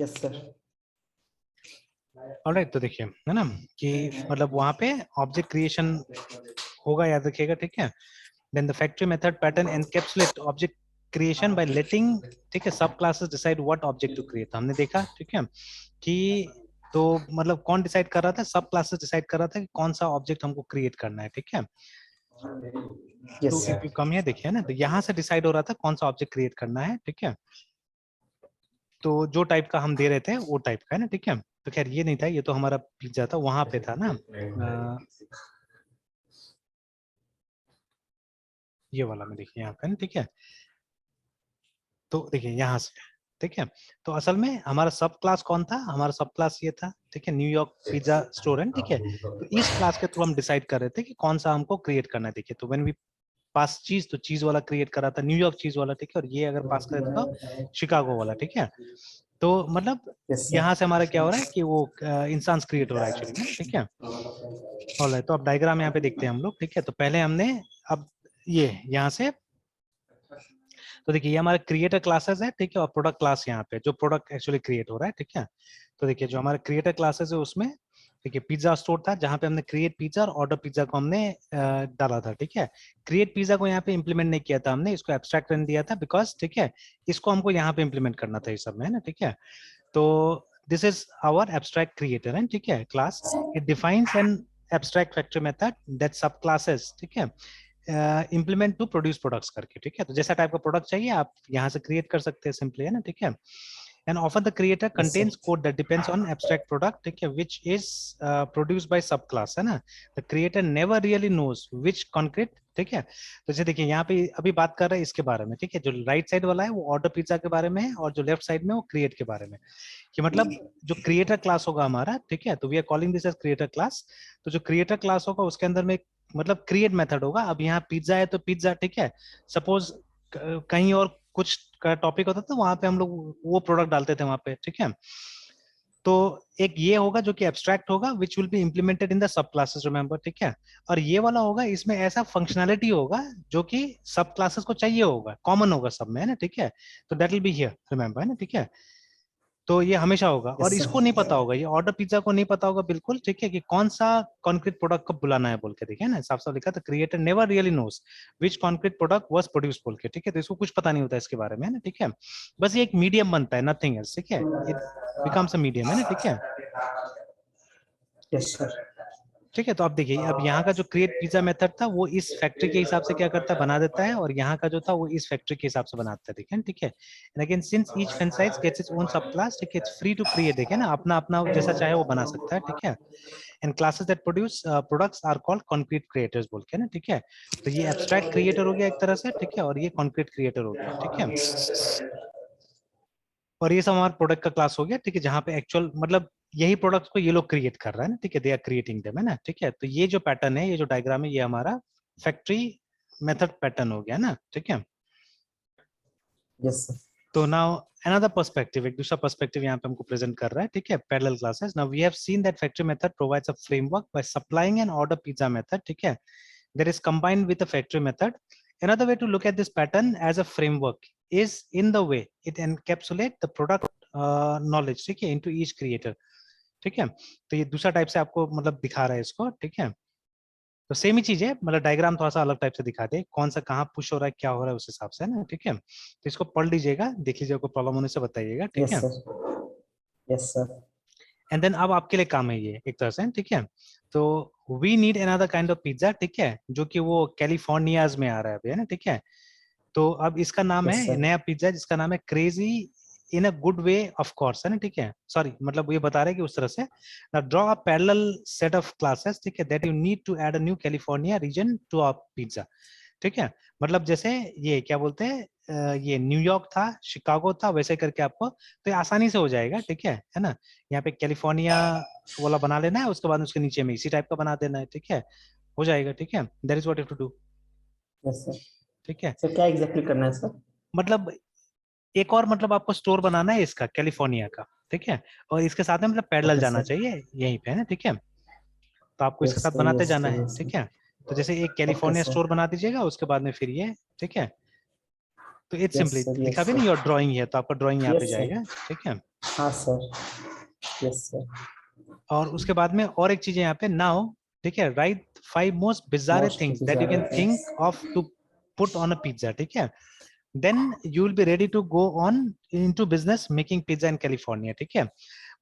Yes sir. Alright, तो देखिए है ना कि मतलब वहां पे ऑब्जेक्ट क्रिएशन होगा, याद रखिएगा, ठीक है। Then the factory method pattern encapsulate object creation by letting, ठीक है, sub classes decide what object to create. हमने देखा, ठीक है, कि तो मतलब कौन डिसाइड कर रहा था, सब क्लासेस डिसाइड कर रहा था कि कौन सा ऑब्जेक्ट हमको क्रिएट करना है, ठीक है। यस तो इफ यू कम हियर देखिए ना, तो यहाँ से डिसाइड हो रहा था कौन सा ऑब्जेक्ट क्रिएट करना है, ठीक है। तो जो टाइप का हम दे रहे थे वो टाइप का है ना, ठीक है। तो खैर ये नहीं था, ये तो हमारा पिज्जा था, वहां पे था ना ये वाला में देखिए यहाँ पे ना, ठीक है। तो देखिए यहाँ से, ठीक है। तो असल में हमारा सब क्लास कौन था, हमारा सब क्लास ये था, ठीक है, न्यूयॉर्क पिज्जा स्टोर है, ठीक है। तो इस क्लास के थ्रू हम डिसाइड कर रहे थे कि कौन सा हमको क्रिएट करना है। देखिए, तो व्हेन वी पास चीज, तो चीज वाला क्रिएट करा था न्यूयॉर्क चीज वाला, ठीक है। और ये अगर पास करे तो शिकागो वाला, ठीक है। तो मतलब यस सर। यहाँ से हमारा क्या हो रहा है कि वो इंसान क्रिएट हो रहा है एक्चुअली में, ठीक है। ऑलराइट, तो अब डायग्राम यहाँ पे देखते हैं हम लोग, ठीक है। तो पहले हमने अब ये यहाँ से, तो देखिए ये हमारे क्रिएटर क्लासेस है, ठीक है, और प्रोडक्ट क्लास यहाँ पे जो प्रोडक्ट एक्चुअली क्रिएट हो रहा है, ठीक है। तो देखिए जो हमारे क्रिएटर क्लासेस है उसमें देखिए पिज्जा स्टोर था, जहाँ पे हमने क्रिएट पिज्जा और ऑर्डर पिज्जा को हमने डाला था, ठीक है। क्रिएट पिज्जा को यहाँ पे इंप्लीमेंट नहीं किया था हमने, इसको एब्स्ट्रैक्ट करने दिया था, बिकॉज ठीक है इसको हमको यहाँ पे इंप्लीमेंट करना था इस सब में, है ना, ठीक है। तो this is our abstract creator है, ठीक है, class. It defines an abstract factor method that sub classes, ठीक है, इम्प्लीमेंट टू प्रोड्यूस प्रोडक्ट्स करके, ठीक है। तो जैसा टाइप का प्रोडक्ट चाहिए आप यहाँ से क्रिएट कर सकते हैं सिंपली, है ना, ठीक है। And often the creator contains code that depends on abstract product, ठीक है, which is produced by sub class, है ना। The creator never really knows which concrete, ठीक है। तो जैसे देखिए यहाँ पे अभी बात कर रहे हैं इसके बारे में, ठीक है। जो राइट साइड वाला है वो ऑर्डर पिज्जा के बारे में है, और जो लेफ्ट साइड में वो क्रिएट के बारे में, कि मतलब जो क्रिएटर क्लास होगा हमारा, ठीक है, तो we are calling this as creator class. तो जो क्रिएटर क्लास होगा उसके अंदर में मतलब क्रिएट मेथड होगा। अब यहाँ पिज्जा है तो पिज्जा, ठीक है। सपोज कहीं और कुछ का टॉपिक होता था वहां पे हम लोग वो प्रोडक्ट डालते थे वहां पे, ठीक है। तो एक ये होगा जो कि एब्स्ट्रैक्ट होगा, which will be implemented in the sub classes, remember, ठीक है। और ये वाला होगा, इसमें ऐसा फंक्शनैलिटी होगा जो कि सब क्लासेस को चाहिए होगा, कॉमन होगा सब में, है ना, ठीक है। तो that will be here, remember, है ना, ठीक है। तो ये हमेशा होगा, और इसको नहीं पता होगा, ये ऑर्डर पिज्जा को नहीं पता होगा बिल्कुल, ठीक है, कि कौन सा कॉन्क्रीट प्रोडक्ट को बुलाना है बोल के, देखिए ना साफ साफ लिखा था, creator never really knows which concrete product was produce बोल के, ठीक है। तो इसको कुछ पता नहीं होता इसके बारे में, है ना, ठीक है। बस ये एक मीडियम बनता है, नथिंग एल्स, ठीक है। इट बिकम्स अ मीडियम, है ना, ठीक है। Yes sir. ठीक है, तो आप देखिए अब यहाँ का जो क्रिएट पिज्जा मेथड था वो इस फैक्ट्री के हिसाब से क्या करता है, बना देता है, और यहाँ का जो था वो इस फैक्ट्री के हिसाब से बनाता है, ठीक है, ठीक है। And again since each franchise gets its own sub class, ठीक है, इट्स फ्री टू क्रिएट, देखिए ना, अपना अपना जैसा चाहे वो बना सकता है, ठीक है। And classes that produce products are called concrete creators बोल के ना, ठीक है। तो ये एब्स्ट्रैक्ट क्रिएटर हो गया एक तरह से, ठीक है, और ये कॉन्क्रीट क्रिएटर हो गया, ठीक है। और ये सब हमारा प्रोडक्ट का क्लास हो गया, ठीक है, जहाँ पे एक्चुअल मतलब यही प्रोडक्ट को ये लोग क्रिएट कर रहा है ना, ठीक है, दे आर क्रिएटिंग देम, है ना, ठीक है। तो ये जो पैटर्न है, ये जो डायग्राम है, ये हमारा फैक्ट्री मेथड पैटर्न हो गया ना, ठीक है। Yes sir. तो नाउ another perspective, एक दूसरा पर्सपेक्टिव यहाँ पे हमको प्रेजेंट कर रहा है, ठीक है, parallel classes. Now we have seen that factory method provides a framework by supplying an order pizza method, ठीक है, that is combined with the factory method. Another way to look at this pattern as a framework is in the way it encapsulates the product knowledge, ठीक है, into each creator, ठीक है। तो ये दूसरा type से आपको मतलब दिखा रहा है इसको, ठीक है। तो सेम ही चीज है, मतलब डायग्राम थोड़ा सा अलग टाइप से दिखा दे, कौन सा कहाँ पुश हो रहा है, क्या हो रहा है उस हिसाब से, है ना, ठीक है। तो इसको पढ़ लीजिएगा, देख लीजिएगा, कोई प्रॉब्लम होने से बताइएगा, ठीक यस है। Sir. Yes sir. And then अब आपके लिए काम है ये एक तरह से, ठीक है। तो we need another kind of pizza, ठीक है, जो कि वो कैलिफोर्नियाज में आ रहा है अभी, है ना, ठीक है। तो अब इसका नाम यस है सर। नया पिज्जा, जिसका नाम है crazy in a good way of course, है ना, ठीक है। सॉरी, मतलब ये बता रहे हैं कि उस तरह से ना draw a parallel set of classes, ठीक है, that you need to add a new California region to a pizza, ठीक है। मतलब जैसे ये क्या बोलते हैं, ये न्यूयॉर्क था, शिकागो था, वैसे करके आपको तो ये आसानी से हो जाएगा, ठीक है ना। यहाँ पे कैलिफोर्निया वाला बना लेना है, उसके बाद उसके नीचे में इसी टाइप का बना देना है, ठीक है, हो जाएगा, ठीक है। That is what you have to do, yes sir. ठीक है। सर क्या एग्जैक्टली करना है सर? मतलब एक और मतलब आपको स्टोर बनाना है इसका कैलिफोर्निया का, ठीक है, और इसके साथ में मतलब पैरेलल ओके जाना सर। चाहिए यहीं पे, है ना, ठीक है। तो आपको इसके यस साथ सर। बनाते यस जाना सर। है, यस ठीक सर। है। तो जैसे एक ओके कैलिफोर्निया सर। स्टोर बना दीजिएगा, उसके बाद में फिर ये, ठीक है। तो इट्स यस सिंपली सर। लिखा यस भी सर। नहीं, और ड्राइंग है तो आपका ड्राइंग यहाँ पे यस सर। जाएगा, ठीक है। हाँ सर, यस सर, और उसके बाद में और एक चीज है यहाँ पे नाउ, ठीक है, write 5 most bizarre most things that you bizarre can things. Think of to put on a pizza, ठीक है, then you will be ready to go on into business making pizza in California, ठीक है।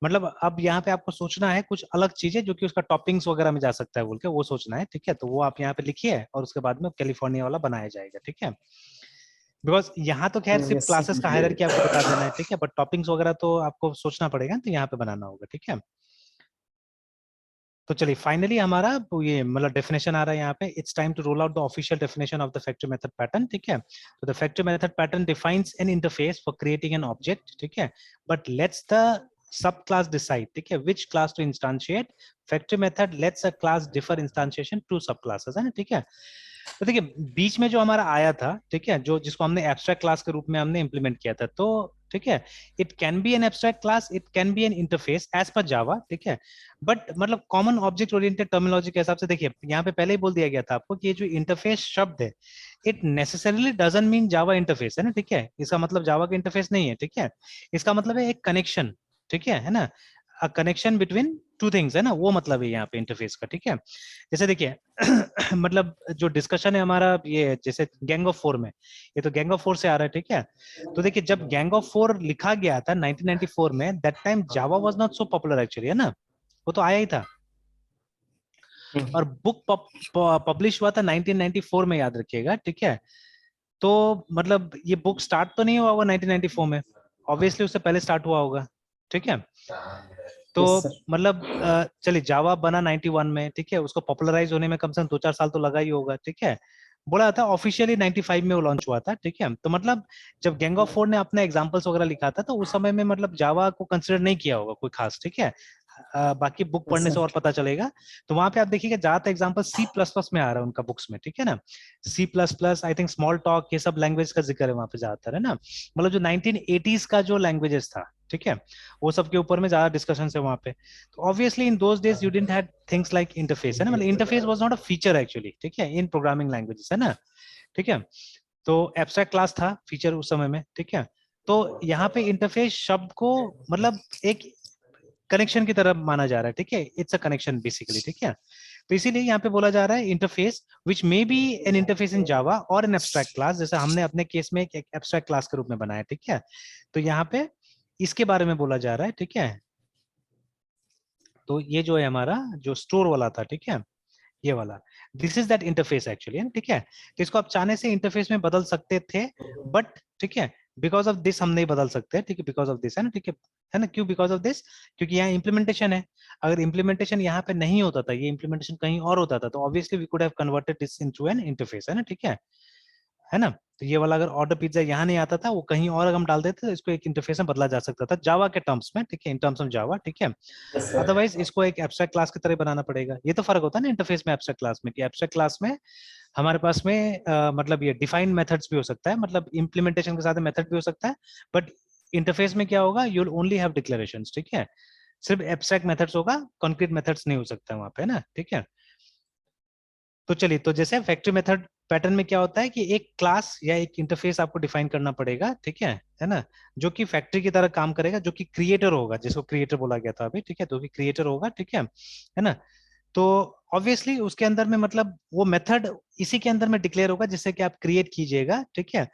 मतलब अब यहाँ पे आपको सोचना है कुछ अलग चीजें जो कि उसका टॉपिंग्स वगैरह में जा सकता है बोल के वो सोचना है, ठीक है। तो वो आप यहाँ पे लिखिए और उसके बाद में कैलिफोर्निया वाला बनाया जाएगा, ठीक है। बिकॉज यहाँ तो खैर सिर्फ Yes sir. क्लासेस का हायरार्की आपको बता देना है, ठीक है, बट टॉपिंग्स वगैरह तो आपको सोचना पड़ेगा, तो यहाँ पे बनाना होगा, ठीक है। तो चलिए फाइनली हमारा वो ये मतलब डेफिनेशन आ रहा है यहाँ पे, it's time to roll out the official definition of the factory method pattern, ठीक है। तो the factory method pattern defines an interface for creating an object, ठीक है, but lets the sub class decide, ठीक है, which class to instantiate. Factory method lets a class defer instantiation to sub classes, है ना, ठीक है। तो देखिए बीच में जो हमारा आया था, ठीक है, जो जिसको हमने एब्स्ट्रैक्ट क्लास के रूप में हमने इंप्लीमेंट किया था, तो ठीक है, it can be an abstract class, it can be an interface as per Java, ठीक है। बट मतलब कॉमन ऑब्जेक्ट ओरिएंटेड टर्मिनोलॉजी के हिसाब से देखिए यहाँ पे पहले ही बोल दिया गया था आपको कि ये जो इंटरफेस शब्द है it necessarily doesn't mean Java interface, है ना, ठीक है। इसका मतलब जावा का इंटरफेस नहीं है, ठीक है। इसका मतलब है एक कनेक्शन, ठीक है ना, कनेक्शन बिटवीन टू थिंग्स, है ना, वो मतलब है यहाँ पे इंटरफेस का, ठीक है। जैसे देखिए मतलब जो डिस्कशन है हमारा ये जैसे गैंग ऑफ फोर में, ये तो गैंग ऑफ फोर से आ रहा है, ठीक है। तो देखिए जब गैंग ऑफ फोर लिखा गया था 1994 में, that time Java was not so popular actually, है ना, वो तो आया ही था। और बुक पब्लिश हुआ था 1994 में, याद रखिएगा, ठीक है। तो मतलब ये बुक स्टार्ट तो नहीं हुआ होगा 1994 में, ऑब्वियसली उससे पहले स्टार्ट हुआ होगा, ठीक है। तो Yes sir. मतलब चलिए जावा बना 91 में, ठीक है, उसको पॉपुलराइज होने में कम से कम 2-4 साल तो लगा ही होगा, ठीक है। बोला था ऑफिशियली 95 में वो लॉन्च हुआ था, ठीक है। तो मतलब जब गैंग ऑफ फोर ने अपने एग्जांपल्स वगैरह लिखा था तो उस समय में मतलब जावा को कंसिडर नहीं किया होगा कोई खास, ठीक है। बाकी बुक Yes पढ़ने sir. से और पता चलेगा। तो वहां पे आप देखिएगा ज्यादातर एग्जांपल सी प्लस प्लस में आ रहा है उनका बुक्स में, ठीक है ना। C plus plus, I think small talk, ये सब लैंग्वेज का जिक्र है वहां पे ज्यादातर, है ना। मतलब जो 1980s का जो लैंग्वेजेस था, ठीक है, वो सब के ऊपर में ज्यादा डिस्कशन है वहां पे। तो obviously in those days you didn't have things like interface, है ना, मतलब interface was not a feature actually, ठीक है, इन प्रोग्रामिंग लैंग्वेजेस, है ना, ठीक है। तो एब्स्ट्रैक्ट क्लास था फीचर उस समय में, ठीक है। तो यहाँ पे इंटरफेस शब्द को मतलब एक कनेक्शन की तरह माना जा रहा है, ठीक है, इट्स अ कनेक्शन बेसिकली, ठीक है। तो इसीलिए यहाँ पे बोला जा रहा है interface which may be an interface in Java और एन एब्स्ट्रैक्ट क्लास, जैसे हमने अपने केस में एक एब्स्ट्रैक्ट क्लास के रूप में बनाया, ठीक है। तो यहाँ पे इसके बारे में बोला जा रहा है, ठीक है। तो ये जो है हमारा जो स्टोर वाला था, ठीक है, ये वाला, this is that interface actually, ठीक है। तो इसको आप चाहने से इंटरफेस में बदल सकते थे, बट ठीक है, बिकॉज ऑफ दिस हम नहीं बदल सकते, ठीक है, बिकॉज ऑफ दिस, है ना, ठीक है ना, क्यों बिकॉज ऑफ दिस, क्योंकि यहाँ इंप्लीमेंटेशन है। अगर इंप्लीमेंटेशन यहाँ पे नहीं होता था, ये इंप्लीमेंटेशन कहीं और होता था, तो obviously we could have converted this into an interface, है ना, ठीक है ना। तो ये वाला अगर ऑर्डर पिज्जा यहाँ नहीं आता था, वो कहीं और अगर हम डाल देते तो इसको एक इंटरफेस में बदला जा सकता था जावा के टर्म्स में, ठीक है, इन टर्म्स ऑफ जावा, ठीक है। Yes sir. अदरवाइज इसको एक एब्स्ट्रैक्ट क्लास की तरह बनाना पड़ेगा। ये तो फर्क होता है ना इंटरफेस में एब्स्ट्रैक्ट क्लास में, कि एब्स्ट्रैक्ट क्लास में हमारे पास में मतलब ये डिफाइंड मेथड्स भी हो सकता है, मतलब इंप्लीमेंटेशन के साथ मेथड भी हो सकता है, बट इंटरफेस में क्या होगा, you will only have declarations, ठीक है, सिर्फ एब्स्ट्रैक्ट मेथड्स होगा, कॉन्क्रीट मेथड्स नहीं हो सकता वहां पे, है ना, ठीक है। तो चलिए, तो जैसे फैक्ट्री मेथड पैटर्न में क्या होता है कि एक क्लास या एक इंटरफेस आपको डिफाइन करना पड़ेगा, ठीक है ना, जो कि फैक्ट्री की तरह काम करेगा, जो कि क्रिएटर होगा, जिसको क्रिएटर बोला गया था अभी, ठीक है, तो भी क्रिएटर होगा, ठीक है ना। तो ऑब्वियसली उसके अंदर में मतलब वो मेथड इसी के अंदर में डिक्लेयर होगा जिससे कि आप क्रिएट कीजिएगा, ठीक है।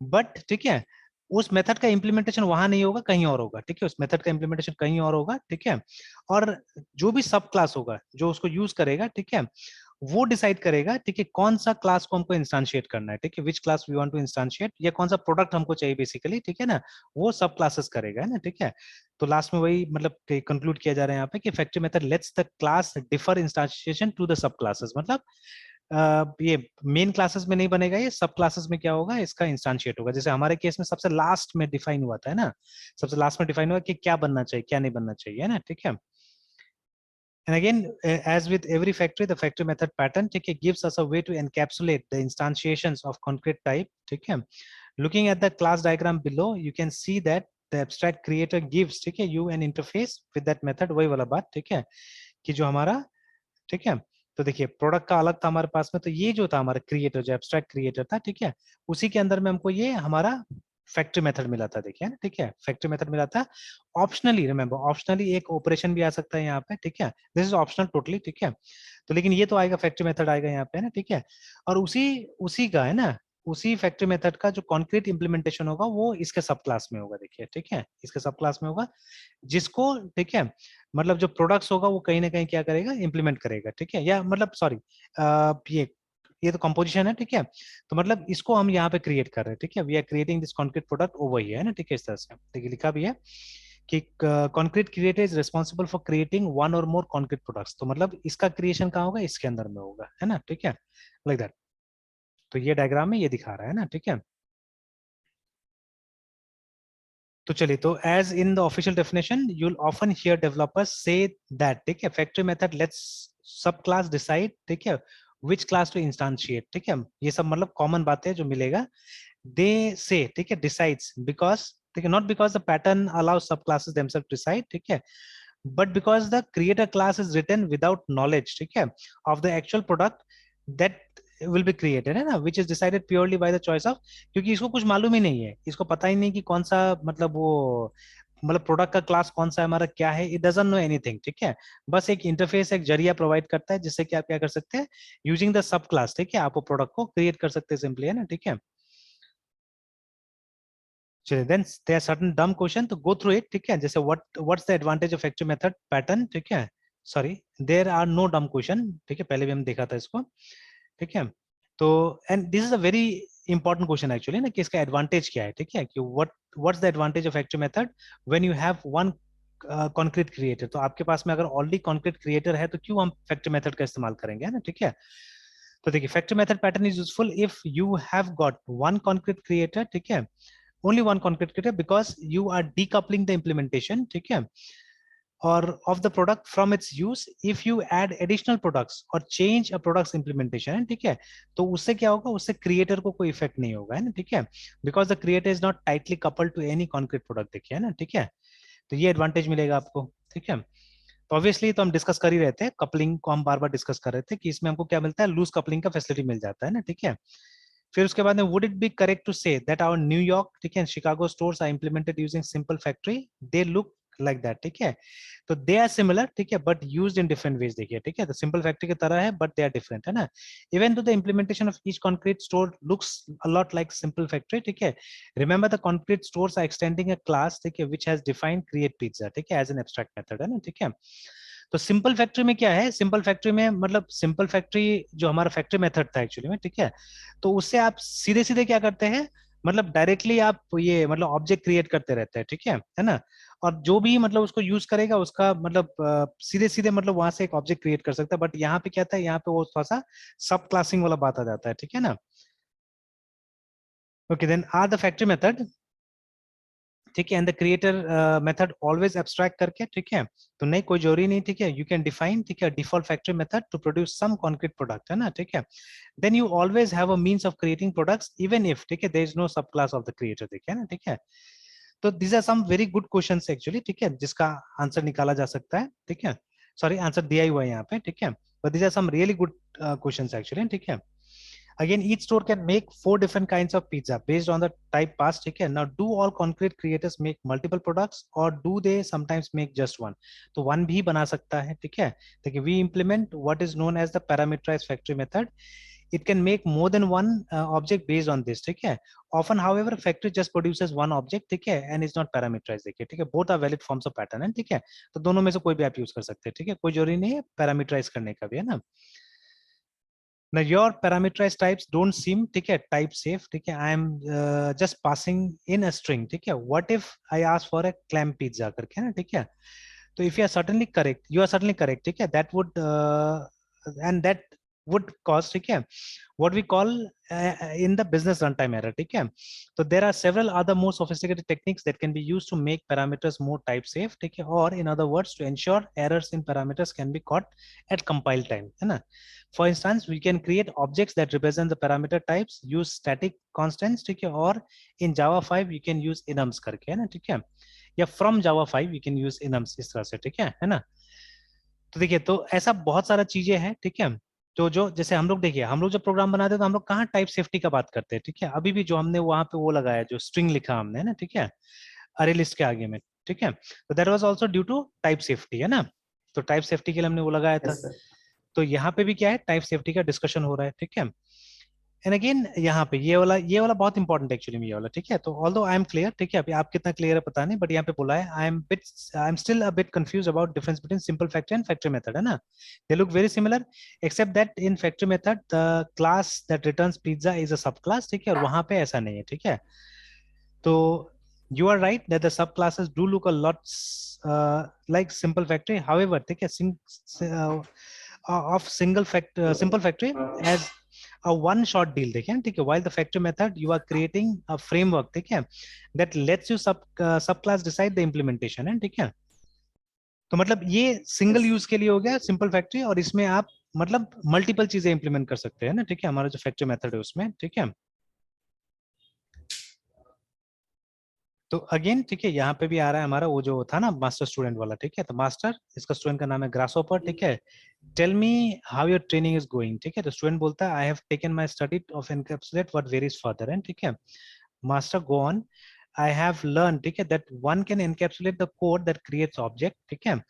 बट ठीक है, उस मेथड का इम्प्लीमेंटेशन वहां नहीं होगा, कहीं और होगा, ठीक है, उस मेथड का इम्प्लीमेंटेशन कहीं और होगा, ठीक है। और जो भी सब क्लास होगा जो उसको यूज करेगा, ठीक है, वो डिसाइड करेगा, ठीक है, कौन सा क्लास को हमको इंस्टांशिएट करना है, ठीक है, which class we want to instantiate, या कौन सा प्रोडक्ट हमको चाहिए बेसिकली, ठीक है ना, वो सब क्लासेस करेगा, है ना, ठीक है। तो लास्ट में वही मतलब कंक्लूड किया जा रहा है यहाँ पे कि factory method lets the class defer instantiation to the sub classes, मतलब ये मेन क्लासेस में नहीं बनेगा, ये सब क्लासेस में क्या होगा, इसका इंस्टांशिएट होगा। जैसे हमारे केस में सबसे लास्ट में डिफाइन हुआ था, है ना, सबसे लास्ट में डिफाइन हुआ कि क्या बनना चाहिए क्या नहीं बनना चाहिए, है ना, ठीक है। And again, as with every factory, the factory method pattern gives us a way to encapsulate the instantiations of concrete type. Looking at the class diagram below, you can see that the abstract creator gives you an interface with that method. वही वाला बात, ठीक है, कि जो हमारा, ठीक है। तो देखिए प्रोडक्ट का अलग था हमारे पास में, तो ये जो था हमारा क्रिएटर, जो एब्स्ट्रैक्ट क्रिएटर था, ठीक है, उसी के अंदर में हमको ये हमारा फैक्ट्री मेथड मिला था, देखिए ना, ठीक है, फैक्ट्री मेथड मिला था। ऑप्शनली, रिमेंबर, ऑप्शनली एक ऑपरेशन भी आ सकता है यहाँ पे, ठीक है, दिस इज ऑप्शनल टोटली, ठीक है। तो लेकिन ये तो आएगा, फैक्ट्री मेथड आएगा यहाँ पे ना, ठीक है। और उसी उसी का है ना, उसी फैक्ट्री मेथड का जो कॉन्क्रीट इंप्लीमेंटेशन होगा वो इसके सब क्लास में होगा, देखिए, ठीक है, इसके सब क्लास में होगा, जिसको, ठीक है, मतलब जो प्रोडक्ट्स होगा वो कहीं ना कहीं क्या करेगा, इंप्लीमेंट करेगा, ठीक है, या मतलब सॉरी, ये तो कंपोजिशन है, ठीक है। तो मतलब इसको हम यहाँ पे क्रिएट कर रहे हैं, ठीक है, we are creating this concrete product over here, है ना, ठीक है, इस तरह से देखिए लिखा भी है कि concrete creator is responsible for creating one और मोर कॉन्क्रीट प्रोडक्ट्स। तो मतलब इसका क्रिएशन कहाँ होगा, इसके अंदर में होगा, है ना, ठीक है, लाइक दैट। तो ये डायग्राम में ये दिखा रहा है ना, ठीक है। तो चलिए, तो as in the official definition you will often hear developers say that, ठीक है, factory method lets sub class decide, ठीक है, विच क्लास टू इंस्टांशिएट, ठीक है, ये सब मतलब कॉमन बातें जो मिलेगा। दे से, ठीक है, डिसाइड्स बिकॉज, ठीक है, not because the pattern allow सब क्लासेस देमसेल्फ डिसाइड, ठीक है, but because the creator class is written without knowledge, ठीक है, of the actual product that will be created, है ना, which is decided purely by the choice of, क्योंकि इसको कुछ मालूम ही नहीं है, इसको पता ही नहीं कि कौन सा मतलब वो मतलब प्रोडक्ट का क्लास कौन सा है हमारा, क्या है, इट डजंट नो एनीथिंग, ठीक है। बस एक इंटरफेस, एक जरिया प्रोवाइड करता है जिससे कि आप क्या कर सकते हैं, यूजिंग द सब क्लास, ठीक है, आप वो प्रोडक्ट को क्रिएट कर सकते हैं सिंपली, है ना, ठीक है। चलिए, देन देयर आर सर्टेन डम क्वेश्चन, तो गो थ्रू इट, ठीक है, जैसे what's the advantage of factory method pattern, ठीक है, सॉरी, देयर आर नो डम क्वेश्चन, ठीक है, पहले भी हम देखा था इसको, ठीक है। तो and this is a very important question actually ना, कि इसका एडवांटेज क्या है, ठीक है, कि what's the advantage of factory method when you have one concrete creator. तो आपके पास में अगर ऑलरेडी कॉन्क्रीट क्रिएटर है तो क्यों हम फैक्ट्री मेथड का इस्तेमाल करेंगे, है ना, ठीक है। तो देखिए, factory method pattern is useful if you have got one concrete creator, ठीक है, only one concrete creator, because you are decoupling the implementation, ठीक है, or of the product from its use if you add additional products or change a product's implementation, ठीक है। तो उससे क्या होगा, उससे क्रिएटर को कोई इफेक्ट नहीं होगा, है ना, ठीक है, because the creator is not tightly coupled to any concrete product, देखिए, है ना, ठीक है। तो ये एडवांटेज मिलेगा आपको, ठीक है। तो ऑब्वियसली तो हम डिस्कस कर ही रहे थे, कपलिंग को हम बार बार डिस्कस कर रहे थे कि इसमें हमको क्या मिलता है, लूज कपलिंग का फैसिलिटी मिल जाता है ना, ठीक है। फिर उसके बाद में would it be correct to say that our New York, ठीक है, Chicago stores are implemented using simple factory, they look like that, ठीक है। तो दे आर सिमिलर, ठीक है, but used in different ways, देखिए, ठीक है, तो सिंपल फैक्ट्री की तरह है बट दे आर डिफरेंट, है ना। Even though the implementation of each concrete store looks a lot like simple factory, ठीक है। Remember the concrete stores are extending a class, ठीक है, which has defined create pizza, ठीक है, as an abstract method, है ना, ठीक है। तो सिंपल फैक्ट्री में क्या है, सिंपल फैक्ट्री में मतलब सिंपल फैक्ट्री जो हमारा फैक्ट्री मेथड था एक्चुअली में, ठीक है, तो उससे आप सीधे सीधे क्या करते हैं, मतलब डायरेक्टली आप ये मतलब ऑब्जेक्ट क्रिएट करते रहते हैं, ठीक है ना। और जो भी मतलब उसको यूज करेगा उसका मतलब सीधे सीधे मतलब वहां से एक ऑब्जेक्ट क्रिएट कर सकता है, बट यहाँ पे क्या था, यहाँ पे वो थोड़ा सा सब क्लासिंग वाला बात आ जाता है, ठीक है ना। Okay, then are the factory method, ठीक है, and the creator method always abstract करके, ठीक है। तो नहीं, कोई जरूरी नहीं, ठीक है, यू कैन डिफाइन, ठीक है, default factory method to produce some concrete product, है ना, ठीक है। Then you always have a means of creating products even if, ठीक है, there is no sub class of the creator, देखिए ना, ठीक है। तो these are some very good questions actually, ठीक है, जिसका आंसर निकाला जा सकता है, ठीक है, सॉरी आंसर दिया ही हुआ है यहाँ पे, ठीक है, but these are some really good questions actually, ठीक है। Again, each store can make 4 different kinds of pizza based on the type passed. Okay. Now, do all concrete creators make multiple products or do they sometimes make just one? तो one भी बना सकता है, ठीक है। देखिए, we implement what is known as the parameterized factory method. It can make more than one object based on this, ठीक है। Often, however, factory just produces one object, ठीक है, and is not parameterized, देखिए, ठीक है। Both are valid forms of pattern, है, ठीक है। तो दोनों में से कोई भी आप यूज कर सकते हैं, ठीक है, कोई जरूरी नहीं है पैरामीटराइज करने का भी, है ना। Now your parameterized types don't seem, ठीक है, type safe, ठीक है, I am just passing in a string, ठीक है। What if I ask for a clam pizza करके, ना, ठीक है। तो if you are certainly correct, you are certainly correct, ठीक है, that would and that would cause, ठीक है, what we call in the business runtime error, ठीक है। तो there are several other more sophisticated techniques that can be used to make parameters more type safe, ठीक है, or in other words to ensure errors in parameters can be caught at compile time, है ना। For instance, we can create objects that represent the parameter types, use static constants, ठीक है, और in Java 5 you can use enums करके, है ना, ठीक है, या from Java 5 you can use enums, इस तरह से, ठीक है ना। तो देखिए, तो ऐसा बहुत सारा चीजें हैं, ठीक है, तो जो जैसे हम लोग देखिए, हम लोग जब प्रोग्राम बनाते हैं तो हम लोग कहाँ टाइप सेफ्टी का बात करते हैं, ठीक है। अभी भी जो हमने वहां पे वो लगाया, जो स्ट्रिंग लिखा हमने ना, ठीक है, अरे लिस्ट के आगे में, ठीक है, तो that was also due to type safety, है ना। तो टाइप सेफ्टी के लिए हमने वो लगाया था। Yes sir. तो यहाँ पे भी क्या है, टाइप सेफ्टी का डिस्कशन हो रहा है, ठीक है। एंड अगेन यहाँ पे ये वाला बहुत इंपॉर्टेंट एक्चुअली में, ये वाला, ठीक है। तो ऑल्दो आई एम क्लियर, ठीक है, अभी आप कितना क्लियर है पता नहीं, बट यहाँ पे बोला है I am still a bit confuse about difference between simple factor and factor method, है ना। They look very similar except that in factor method the class that returns pizza is a sub class, ठीक है, और वहां पे ऐसा नहीं है, ठीक है। तो you are right that the subclasses do look a lot like simple factory. However, take a of simple factory as a one shot deal, देखें, ठीक है। While the factory method you are creating a framework, ठीक है, that lets you subclass decide the implementation, है, ठीक है। तो मतलब ये सिंगल यूज के लिए हो गया सिंपल फैक्ट्री, और इसमें आप मतलब मल्टीपल चीजें इंप्लीमेंट कर सकते हैं ना, ठीक है, हमारा जो फैक्ट्री मेथड है उसमें, ठीक है। तो अगेन, ठीक है, यहाँ पे भी आ रहा है हमारा वो जो था ना मास्टर स्टूडेंट वाला, ठीक है। तो मास्टर, इसका स्टूडेंट का नाम है ग्रासहोपर, ठीक है। Tell me how your training is going, ठीक है। तो स्टूडेंट बोलता है I have taken my study of encapsulate what varies further, and ठीक है, master go on, I have learn, ठीक है, that one can encapsulate the code that creates object, ठीक है,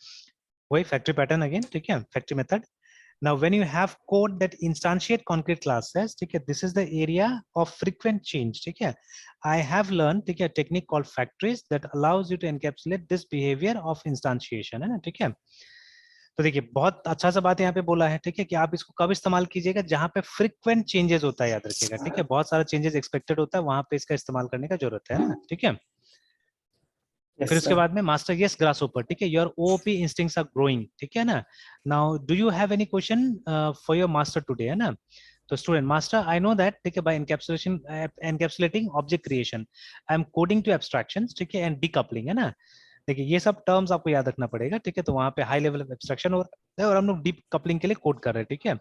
वही फैक्ट्री पैटर्न अगेन, ठीक है, factory method. Now, when you have code that instantiate concrete classes, okay, this is the area of frequent change. Okay, I have learned a technique called factories that allows you to encapsulate this behavior of instantiation, है ना, ठीक है। तो देखिए, बहुत अच्छा सा बात यहाँ पे बोला है, ठीक है, कि आप इसको कब इस्तेमाल कीजिएगा, जहां पे फ्रीक्वेंट चेंजेस होता है, याद रखिएगा, ठीक है, बहुत सारा चेंजेस एक्सपेक्टेड होता है, वहां पे इसका इस्तेमाल करने का जरूरत है ना, ठीक है। फिर यस उसके सर। बाद में मास्टर यस ग्रासहोपर, ठीक है, your OOP instincts are growing, ठीक है ना। Now do you have any question for your master today, है ना। तो student master I know that, ठीक है, by encapsulating object creation I am coding to abstractions, ठीक है, एंड डीकपलिंग, है ना। देखिए ये सब टर्म्स आपको याद रखना पड़ेगा, ठीक है। तो वहां पे हाई लेवल ऑफ एब्स्ट्रैक्शन हो रहा है और हम लोग डीप कपलिंग के लिए कोड कर रहे हैं, ठीक है।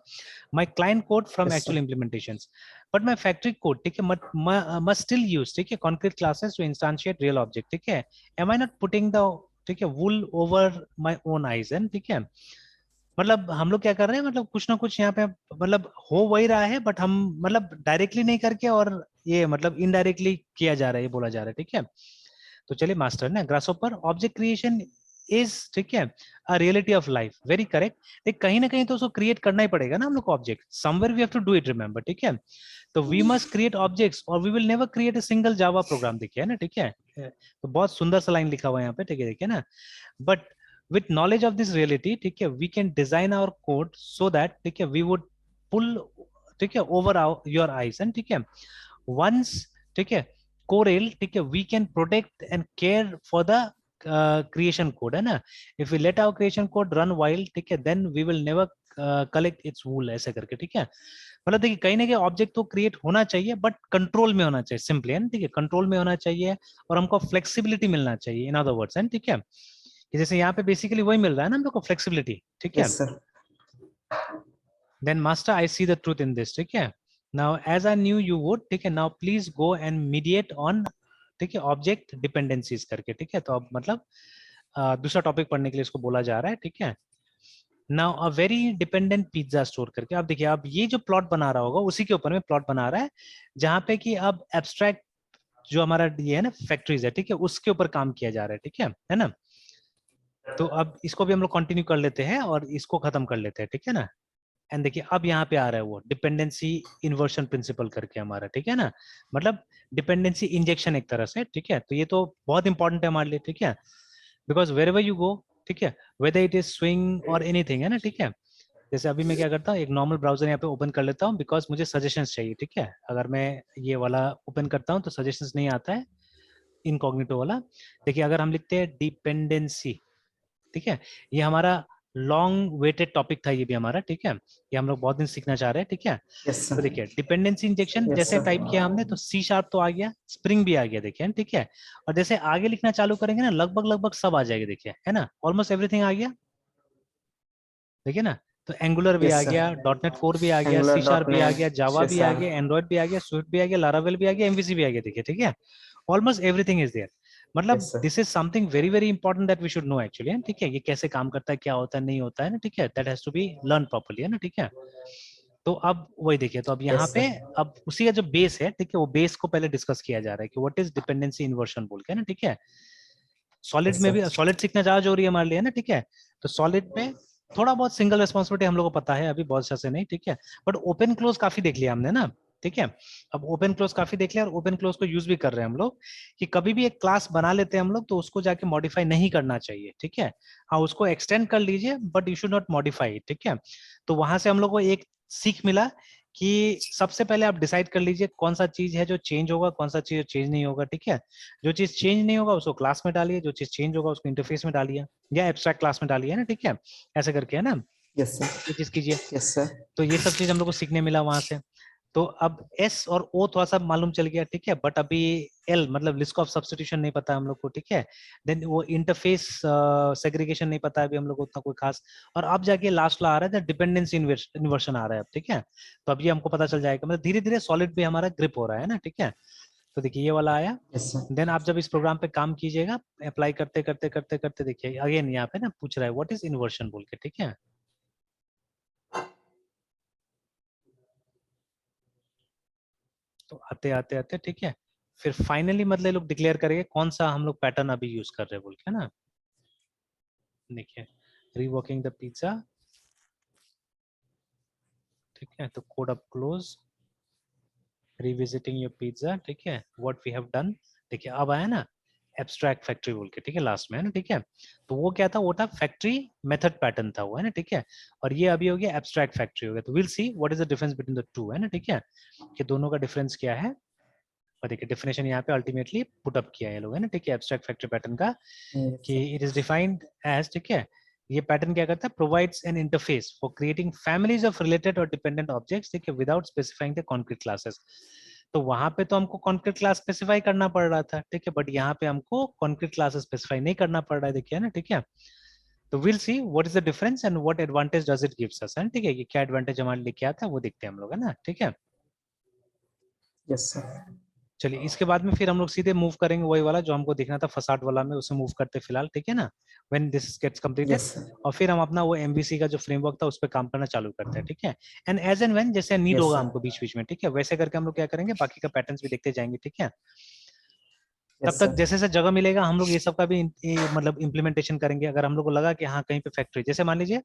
My client code from yes actual sir. implementations, but my factory code, ठीक है, must still use, ठीक है, concrete classes to instantiate real object, ठीक है। am I not putting the, ठीक है, wool over my own eyes, है, ठीक है। मतलब हम लोग क्या कर रहे हैं, मतलब कुछ ना कुछ यहाँ पे मतलब हो वही रहा है, बट हम मतलब डायरेक्टली नहीं करके और ये मतलब इनडायरेक्टली किया जा रहा है, ये बोला जा रहा है, ठीक है। तो चलिए मास्टर ने ग्रासहोपर ऑब्जेक्ट क्रिएशन इज, ठीक है, a reality of life, very correct. देख कहीं ना कहीं तो उसको क्रिएट करना ही पड़ेगा ना हम लोग को object, somewhere we have to do it, remember, ठीक है। तो वी मस्ट क्रिएट ऑब्जेक्ट्स और we will never create a single Java program, देखिए ना, ठीक है। तो बहुत सुंदर सा लाइन लिखा हुआ है यहाँ पे, ठीक है, देखिए ना। But with knowledge of this reality, ठीक है, we can design our code so that, ठीक है, we would pull, ठीक है, over your eyes, and ठीक है, once, ठीक है, Corel, ठीक है, we can protect and care for the creation code, है ना। if we let our creation code run wild, ठीक है, then we will never collect its wool, ऐसे करके, ठीक है। मतलब देखिए कहीं ना कहीं ऑब्जेक्ट तो क्रिएट होना चाहिए, बट कंट्रोल में होना चाहिए, सिंपली, है ना, ठीक है, कंट्रोल में होना चाहिए, और हमको फ्लेक्सिबिलिटी मिलना चाहिए, इन अदर वर्ड्स, है, ठीक है। कि जैसे यहाँ पे बेसिकली वही मिल रहा है ना हम लोग को, फ्लेक्सिबिलिटी, ठीक है। Yes sir. Then master I see the truth in this, ठीक है। Now as I knew you would, ठीक है, now please go and mediate on, ठीक है, ऑब्जेक्ट डिपेंडेंसीज करके, ठीक है। तो अब मतलब दूसरा टॉपिक पढ़ने के लिए इसको बोला जा रहा है, ठीक है। Now a very dependent pizza store करके, अब देखिए अब ये जो प्लॉट बना रहा होगा उसी के ऊपर में प्लॉट बना रहा है, जहां पे कि अब एब्स्ट्रैक्ट जो हमारा ये है ना फैक्ट्रीज है, ठीक है, उसके ऊपर काम किया जा रहा है, ठीक है ना। तो अब इसको भी हम लोग कंटिन्यू कर लेते हैं और इसको खत्म कर लेते हैं, ठीक है ना। एंड देखिए अब यहाँ पे आ रहा है वो डिपेंडेंसी इन्वर्शन प्रिंसिपल करके हमारा, ठीक है ना, मतलब डिपेंडेंसी इंजेक्शन एक तरह से, ठीक है। तो ये तो बहुत इंपॉर्टेंट है हमारे लिए, ठीक है, because wherever you go, ठीक है, वेदर इट इज स्विंग और एनीथिंग, है ना, ठीक है। जैसे अभी मैं क्या करता हूँ, एक नॉर्मल ब्राउजर यहाँ पे ओपन कर लेता हूँ, बिकॉज मुझे सजेशंस चाहिए, ठीक है। अगर मैं ये वाला ओपन करता हूँ तो सजेशंस नहीं आता है, इनकॉग्निटो वाला। देखिए अगर हम लिखते हैं डिपेंडेंसी, ठीक है, ये हमारा लॉन्ग वेटेड टॉपिक था, ये भी हमारा, ठीक है, ये हम लोग बहुत दिन सीखना चाह रहे हैं, ठीक है। यस तो सर। देखिए डिपेंडेंसी इंजेक्शन यस जैसे सर। टाइप किया हमने, तो सी शार्प तो आ गया, स्प्रिंग भी आ गया, देखिए, ठीक है। और जैसे आगे लिखना चालू करेंगे ना, लगभग लगभग सब आ जाएगा, देखिए, है ना, ऑलमोस्ट एवरीथिंग आ गया, देखिए ना। तो एंगुलर भी आ यस सर। गया, .NET 4 भी आ गया, सी एंगुलर शार्प डॉट भी आ गया, नेट जावा भी आ शेसार। गया, एंड्रॉइड भी आ गया, स्विफ्ट भी आ गया, लारावेल भी आ गया, एमवीसी भी आ गया, देखिए, ठीक है, ऑलमोस्ट एवरीथिंग इज देयर। मतलब yes sir. This is something very very important that we should know actually, ठीक है। ये कैसे काम करता है, क्या होता है, नहीं होता है ना, ठीक है, that has to be learn properly, है ना, ठीक है। तो अब वही देखिए, तो अब यहाँ Yes, पे sir. अब उसी का जो बेस है, ठीक है, वो बेस को पहले डिस्कस किया जा रहा है कि व्हाट इज डिपेंडेंसी इन्वर्शन बोल के ना, ठीक है। सॉलिड Yes, में sir. भी सॉलिड सीखना ज्यादा जरूरी है हमारे लिए ना, ठीक है। तो सॉलिड में थोड़ा बहुत सिंगल रेस्पॉन्सिबिलिटी हम लोग को पता है, अभी बहुत अच्छा से नहीं, ठीक है। बट ओपन क्लोज काफी देख लिया हमने ना, ठीक है। अब ओपन क्लोज काफी देख लिया, और ओपन क्लोज को यूज भी कर रहे हैं हम लोग, कि कभी भी एक क्लास बना लेते हैं हम लोग तो उसको जाके मॉडिफाई नहीं करना चाहिए, ठीक है। हाँ, उसको एक्सटेंड कर लीजिए, but you should not modify, ठीक है। तो वहां से हम लोग को एक सीख मिला कि सबसे पहले आप डिसाइड कर लीजिए कौन सा चीज है जो चेंज होगा, कौन सा चीज चेंज नहीं होगा, ठीक है। जो चीज चेंज नहीं होगा उसको क्लास में डालिए, जो चीज चेंज होगा उसको इंटरफेस में डालिए, या एब्स्ट्रैक्ट क्लास में डालिए ना, ठीक है। ऐसे करके है ना, Yes, sir. ये चीज कीजिए। Yes, sir. तो ये सब चीज हम लोग को सीखने मिला वहां से। तो अब एस और ओ थोड़ा सा मालूम चल गया, ठीक है। बट अभी एल मतलब लिस्ट ऑफ सब्स्टिट्यूशन नहीं पता हम लोग को, ठीक है। देन वो इंटरफेस सेग्रीगेशन नहीं पता है अभी हम लोग को उतना कोई खास। और अब जाके लास्ट ला आ रहा है डिपेंडेंसी इन्वर्शन आ रहा है अब, ठीक है। तो अब ये हमको पता चल जाएगा, मतलब धीरे धीरे सॉलिड भी हमारा ग्रिप हो रहा है ना, ठीक है। तो देखिए ये वाला आया। Yes, sir. देन आप जब इस प्रोग्राम पे काम कीजिएगा, अप्लाई करते करते करते करते देखिए अगेन यहाँ पे ना पूछ रहा है व्हाट इज इन्वर्शन बोल के, ठीक है। तो आते आते आते, ठीक है, फिर फाइनली मतलब लोग डिक्लेयर करेंगे कौन सा हम लोग पैटर्न अभी यूज कर रहे हैं बोल के ना। देखिए रीवर्किंग द पिज्जा, ठीक है। तो code up close, revisiting your pizza, ठीक है, व्हाट वी हैव डन। देखिए अब आया ना एब्स्ट्रैक्ट फैक्ट्री बोल के, ठीक है, लास्ट में है ना, ठीक है। तो वो क्या था, वो था फैक्ट्री मेथड पैटर्न था वो, है ना, ठीक है। और ये अभी हो गया एब्स्ट्रैक्ट फैक्ट्री हो गया। तो will see what is the difference between the two, है ना, ठीक है, कि दोनों का डिफरेंस क्या है। और देखिए डेफिनेशन यहाँ पे अल्टीमेटली पुट अप किया है लोग, है ना, ठीक है, एब्स्ट्रैक्ट फैक्ट्री पैटर्न का, Yes, कि sir. It is defined as, ठीक है। ये पैटर्न क्या करता है, provides an interface for creating families of related और डिपेंडेंट ऑब्जेक्ट्स, ठीक है, without specifying the concrete classes. तो वहां पे तो हमको कॉन्क्रीट क्लास स्पेसिफाई करना पड़ रहा था, ठीक है, बट यहाँ पे हमको कॉन्क्रीट क्लास स्पेसिफाई नहीं करना पड़ रहा है, देखिए ना, ठीक है। तो will see what is the difference and what advantage does it gives us, है, ठीक है, ये क्या एडवांटेज हमारे लिए क्या आता है वो देखते हैं हम लोग, है ना, ठीक है। Yes, sir. चलिए इसके बाद में फिर हम लोग सीधे मूव करेंगे वही वाला जो हमको देखना था फसाड वाला में, उसे मूव करते फिलहाल, ठीक है ना, when this gets completed. Yes, sir. और फिर हम अपना वो एमवीसी का जो फ्रेमवर्क था उस पर काम करना चालू करते हैं, ठीक है। एंड एज एंड व्हेन जैसे नीड Yes, होगा sir. हमको बीच बीच में, ठीक है, वैसे करके हम लोग क्या करेंगे, बाकी का पैटर्न्स भी देखते जाएंगे, ठीक है। तब Yes, तक sir. जैसे जैसे जगह मिलेगा हम लोग ये सब का भी मतलब इम्प्लीमेंटेशन करेंगे। अगर हम लोग को लगा कि हाँ कहीं पे फैक्ट्री, जैसे मान लीजिए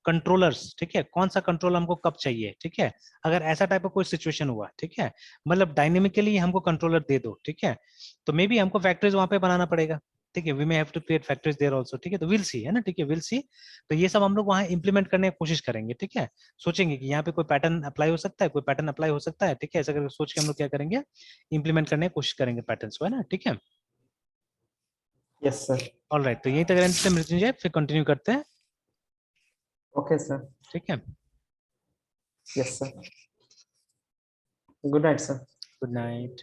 कंट्रोलर्स, ठीक है, कौन सा कंट्रोल हमको कब चाहिए, ठीक है। अगर ऐसा टाइप का कोई सिचुएशन हुआ, ठीक है, मतलब डायनेमिकली हमको कंट्रोलर दे दो, ठीक है, तो मे बी हमको फैक्ट्रीज वहां पे बनाना पड़ेगा, ठीक है, we may have to create factories there also, ठीक है। तो विल सी, है ना, ठीक है, विल सी। तो ये सब हम लोग वहां इंप्लीमेंट करने की कोशिश करेंगे, ठीक है। सोचेंगे कि यहाँ पे कोई पैटर्न अप्लाई हो सकता है, कोई पैटर्न अप्लाई हो सकता है, ठीक है, ऐसा करके सोच के हम लोग क्या करेंगे, इंप्लीमेंट करने की कोशिश करेंगे पैटर्न्स को, है ना, ठीक है। Yes, sir. ऑल राइट, तो यहीं तक रहने से मृत्युंजय, फिर कंटिन्यू करते हैं, Okay, sir. ठीक है। Yes, sir. Good night, sir. Good night.